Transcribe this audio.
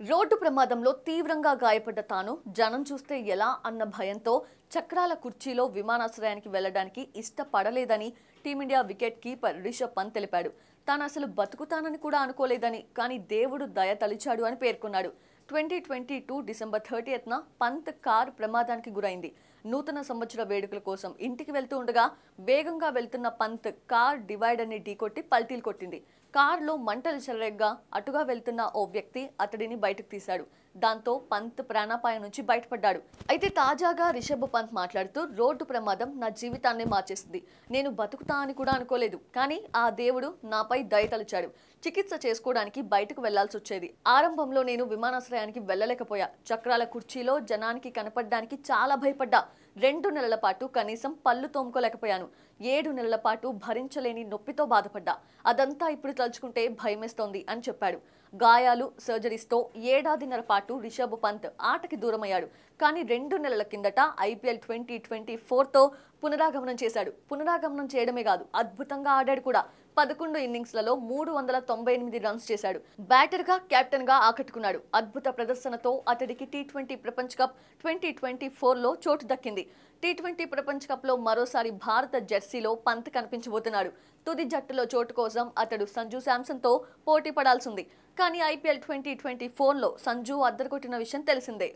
Road ప్రమాదంలో తీవ్రంగా గాయపడ్డ తాను జనం చూస్తే ఎలా అన్న భయంతో చక్రాల కుర్చీలో విమానాశ్రయానికి వెళ్లడానికి ఇష్టపడలేదని team India wicket keeper Rishabh Pant తెలిపాడు. తాను అసలు బతుకుతానని కూడా అనుకోలేదని, కానీ దేవుడు దయ తలిచాడు అని పేర్కొన్నాడు. 2022 డిసెంబర్ 30న పంత్ కార్ ప్రమాదానికి గురైంది. నూతన సంవత్సర వేడుకల కోసం ఇంటికి వెళ్తూ ఉండగా వేగంగా వెళ్తున్న పంత్ కార్ డివైడర్ని ఢీకొట్టి పల్టీలు కొట్టింది. కారులో మంటలు చెలరేగ్గా అటుగా వెళ్తున్న ఓ వ్యక్తి అతడిని బయటకు తీశాడు. దాంతో పంత్ ప్రాణాపాయం నుంచి బయటపడ్డాడు. అయితే తాజాగా రిషబ్ పంత్ మాట్లాడుతూ, రోడ్డు ప్రమాదం నా జీవితాన్నే మార్చేసింది. నేను బతుకుతా అని కూడా అనుకోలేదు, కానీ ఆ దేవుడు నాపై దయ తలిచాడు. చికిత్స చేసుకోవడానికి బయటకు వెళ్లాల్సి వచ్చేది. ఆరంభంలో నేను విమానాశ్రయానికి వెళ్ళలేకపోయా. చక్రాల కుర్చీలో జనానికి కనపడడానికి చాలా భయపడ్డా. 2 నెలల పాటు కనీసం పళ్ళు తోముకోలేకపోయాను. 7 నెలల పాటు భరించలేని నొప్పితో బాధపడ్డా. అదంతా ఇప్పుడు తలుచుకుంటే భయమేస్తోంది అని చెప్పాడు. గాయాలు, సర్జరీస్తో ఏడాదిన్నర పాటు రిషబ్ పంత్ ఆటకి దూరమయ్యాడు. కానీ 2 నెలల కిందట IPL 2024తో పునరాగమనం చేశాడు. పునరాగమనం చేయడమే కాదు, అద్భుతంగా ఆడాడు కూడా. 11 ఇన్నింగ్స్లలో 398 రన్స్ చేశాడు. బ్యాటర్గా, కెప్టెన్గా ఆకట్టుకున్నాడు. అద్భుత ప్రదర్శనతో అతడికి T20 ప్రపంచ కప్ 2024లో చోటు దక్కింది. T20 ప్రపంచ కప్లో మరోసారి భారత జెర్సీలో పంత్ కనిపించబోతున్నాడు. తుది జట్టులో చోటు కోసం అతడు సంజు శాంసన్తో పోటీ పడాల్సింది. కానీ IPL 2024లో సంజు అద్దరగొట్టిన విషయం తెలిసిందే.